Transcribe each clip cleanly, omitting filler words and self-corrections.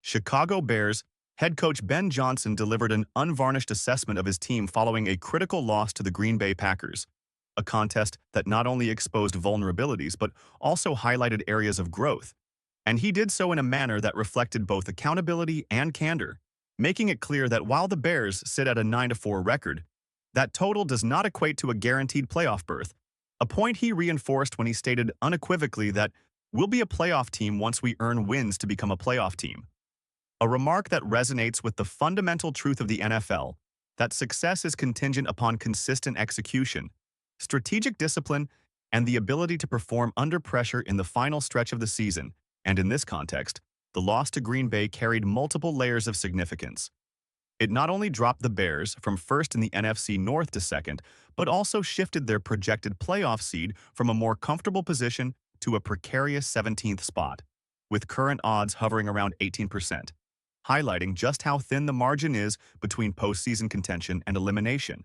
Chicago Bears head coach Ben Johnson delivered an unvarnished assessment of his team following a critical loss to the Green Bay Packers, a contest that not only exposed vulnerabilities but also highlighted areas of growth. And he did so in a manner that reflected both accountability and candor, making it clear that while the Bears sit at a 9-4 record, that total does not equate to a guaranteed playoff berth, a point he reinforced when he stated unequivocally that we'll be a playoff team once we earn wins to become a playoff team. A remark that resonates with the fundamental truth of the NFL, that success is contingent upon consistent execution, strategic discipline, and the ability to perform under pressure in the final stretch of the season. And in this context, the loss to Green Bay carried multiple layers of significance. It not only dropped the Bears from first in the NFC North to second, but also shifted their projected playoff seed from a more comfortable position to a precarious 17th spot, with current odds hovering around 18%, highlighting just how thin the margin is between postseason contention and elimination.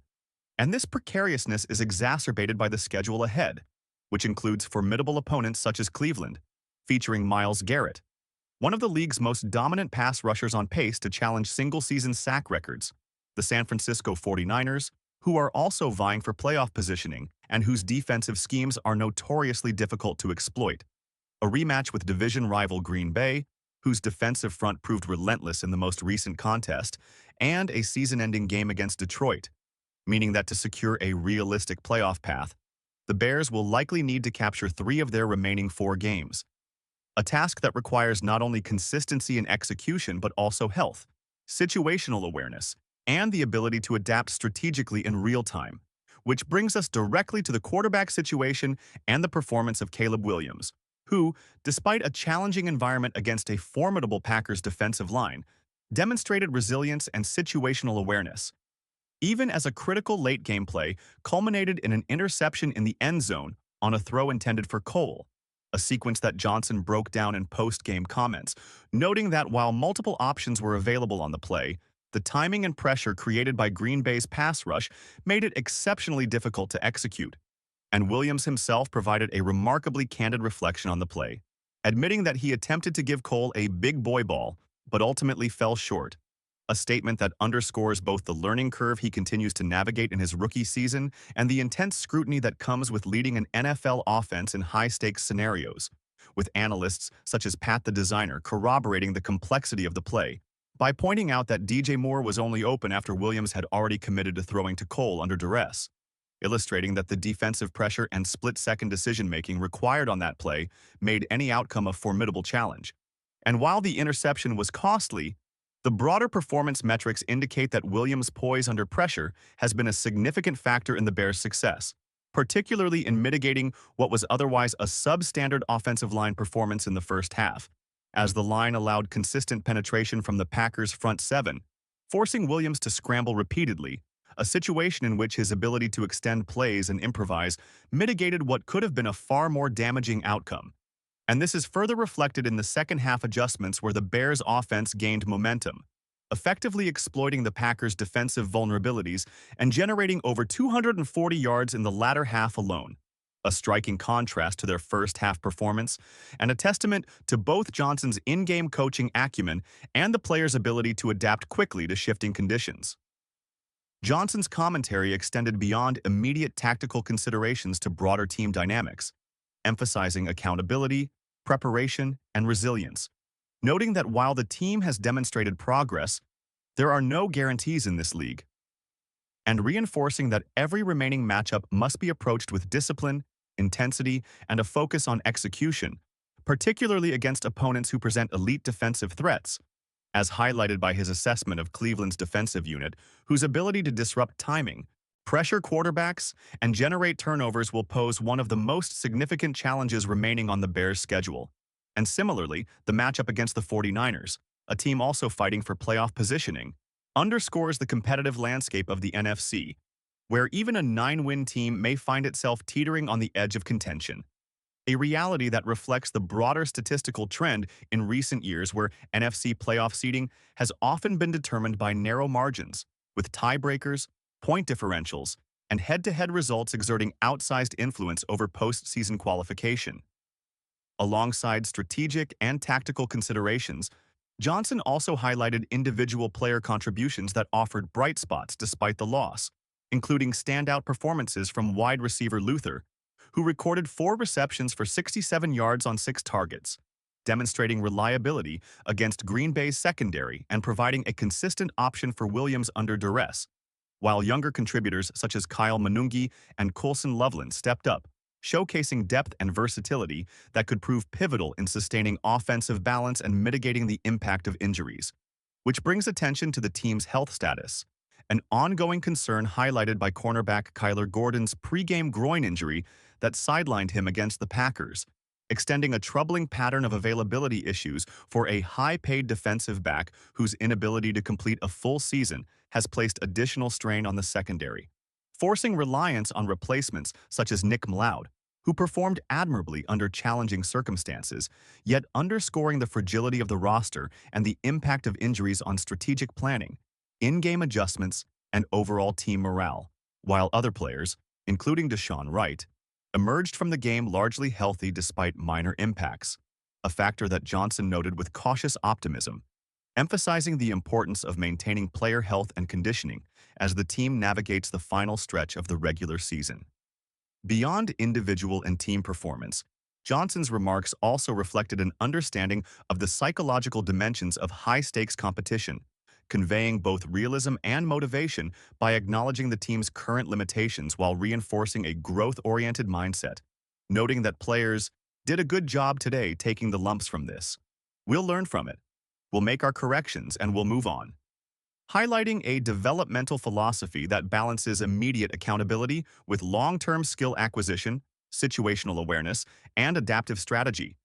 And this precariousness is exacerbated by the schedule ahead, which includes formidable opponents such as Cleveland, featuring Myles Garrett, one of the league's most dominant pass rushers on pace to challenge single-season sack records, the San Francisco 49ers, who are also vying for playoff positioning and whose defensive schemes are notoriously difficult to exploit, a rematch with division rival Green Bay, whose defensive front proved relentless in the most recent contest, and a season-ending game against Detroit, meaning that to secure a realistic playoff path, the Bears will likely need to capture 3 of their remaining 4 games, a task that requires not only consistency in execution but also health, situational awareness, and the ability to adapt strategically in real time, which brings us directly to the quarterback situation and the performance of Caleb Williams, who, despite a challenging environment against a formidable Packers defensive line, demonstrated resilience and situational awareness. Even as a critical late-game play culminated in an interception in the end zone on a throw intended for Cole, a sequence that Johnson broke down in post-game comments, noting that while multiple options were available on the play, the timing and pressure created by Green Bay's pass rush made it exceptionally difficult to execute. And Williams himself provided a remarkably candid reflection on the play, admitting that he attempted to give Cole a big boy ball, but ultimately fell short, a statement that underscores both the learning curve he continues to navigate in his rookie season and the intense scrutiny that comes with leading an NFL offense in high-stakes scenarios, with analysts such as Pat the Designer corroborating the complexity of the play by pointing out that DJ Moore was only open after Williams had already committed to throwing to Cole under duress, illustrating that the defensive pressure and split-second decision-making required on that play made any outcome a formidable challenge. And while the interception was costly, the broader performance metrics indicate that Williams' poise under pressure has been a significant factor in the Bears' success, particularly in mitigating what was otherwise a substandard offensive line performance in the first half, as the line allowed consistent penetration from the Packers' front 7, forcing Williams to scramble repeatedly, a situation in which his ability to extend plays and improvise mitigated what could have been a far more damaging outcome. And this is further reflected in the second-half adjustments where the Bears' offense gained momentum, effectively exploiting the Packers' defensive vulnerabilities and generating over 240 yards in the latter half alone, a striking contrast to their first-half performance and a testament to both Johnson's in-game coaching acumen and the players' ability to adapt quickly to shifting conditions. Johnson's commentary extended beyond immediate tactical considerations to broader team dynamics, emphasizing accountability, preparation, and resilience, noting that while the team has demonstrated progress, there are no guarantees in this league, and reinforcing that every remaining matchup must be approached with discipline, intensity, and a focus on execution, particularly against opponents who present elite defensive threats, as highlighted by his assessment of Cleveland's defensive unit, whose ability to disrupt timing, pressure quarterbacks, and generate turnovers will pose one of the most significant challenges remaining on the Bears' schedule. And similarly, the matchup against the 49ers, a team also fighting for playoff positioning, underscores the competitive landscape of the NFC, where even a 9-win team may find itself teetering on the edge of contention, a reality that reflects the broader statistical trend in recent years where NFC playoff seeding has often been determined by narrow margins, with tiebreakers, point differentials, and head-to-head results exerting outsized influence over postseason qualification. Alongside strategic and tactical considerations, Johnson also highlighted individual player contributions that offered bright spots despite the loss, including standout performances from wide receiver Luther, who recorded 4 receptions for 67 yards on 6 targets, demonstrating reliability against Green Bay's secondary and providing a consistent option for Williams under duress, while younger contributors such as Kyle Manungi and Colson Loveland stepped up, showcasing depth and versatility that could prove pivotal in sustaining offensive balance and mitigating the impact of injuries. Which brings attention to the team's health status, an ongoing concern highlighted by cornerback Kyler Gordon's pre-game groin injury that sidelined him against the Packers, extending a troubling pattern of availability issues for a high-paid defensive back whose inability to complete a full season has placed additional strain on the secondary, forcing reliance on replacements such as Nick Mloud, who performed admirably under challenging circumstances, yet underscoring the fragility of the roster and the impact of injuries on strategic planning, in-game adjustments, and overall team morale, while other players, including Deshaun Wright, emerged from the game largely healthy despite minor impacts, a factor that Johnson noted with cautious optimism, emphasizing the importance of maintaining player health and conditioning as the team navigates the final stretch of the regular season. Beyond individual and team performance, Johnson's remarks also reflected an understanding of the psychological dimensions of high-stakes competition, conveying both realism and motivation by acknowledging the team's current limitations while reinforcing a growth-oriented mindset, noting that players did a good job today taking the lumps from this. We'll learn from it. We'll make our corrections and we'll move on. Highlighting a developmental philosophy that balances immediate accountability with long-term skill acquisition, situational awareness, and adaptive strategy.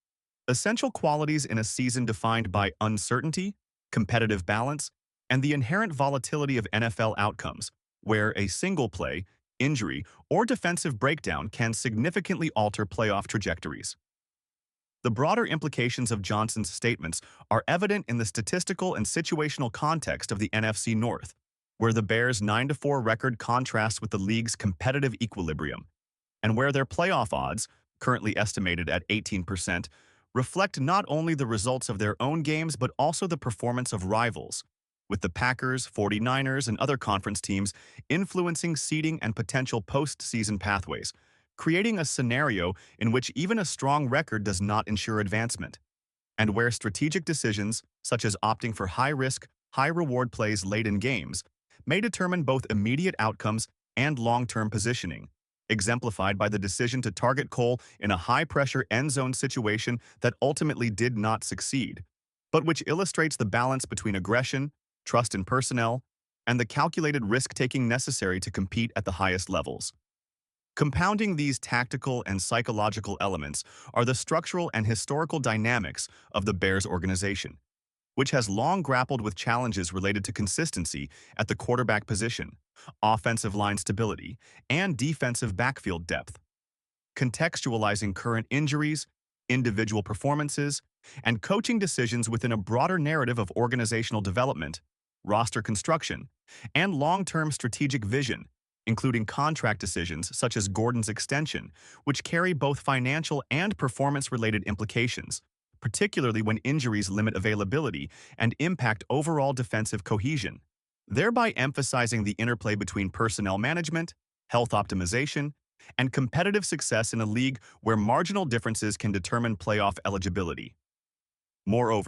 Essential qualities in a season defined by uncertainty, competitive balance, and the inherent volatility of NFL outcomes, where a single play, injury, or defensive breakdown can significantly alter playoff trajectories. The broader implications of Johnson's statements are evident in the statistical and situational context of the NFC North, where the Bears' 9-4 record contrasts with the league's competitive equilibrium, and where their playoff odds, currently estimated at 18%, reflect not only the results of their own games but also the performance of rivals, with the Packers, 49ers, and other conference teams influencing seeding and potential postseason pathways, creating a scenario in which even a strong record does not ensure advancement, and where strategic decisions, such as opting for high-risk, high-reward plays late in games, may determine both immediate outcomes and long-term positioning, exemplified by the decision to target Cole in a high-pressure end-zone situation that ultimately did not succeed, but which illustrates the balance between aggression, trust in personnel, and the calculated risk-taking necessary to compete at the highest levels. Compounding these tactical and psychological elements are the structural and historical dynamics of the Bears organization, which has long grappled with challenges related to consistency at the quarterback position, offensive line stability, and defensive backfield depth. Contextualizing current injuries, individual performances, and coaching decisions within a broader narrative of organizational development, roster construction, and long-term strategic vision, including contract decisions such as Gordon's extension, which carry both financial and performance-related implications, particularly when injuries limit availability and impact overall defensive cohesion, thereby emphasizing the interplay between personnel management, health optimization, and competitive success in a league where marginal differences can determine playoff eligibility. Moreover,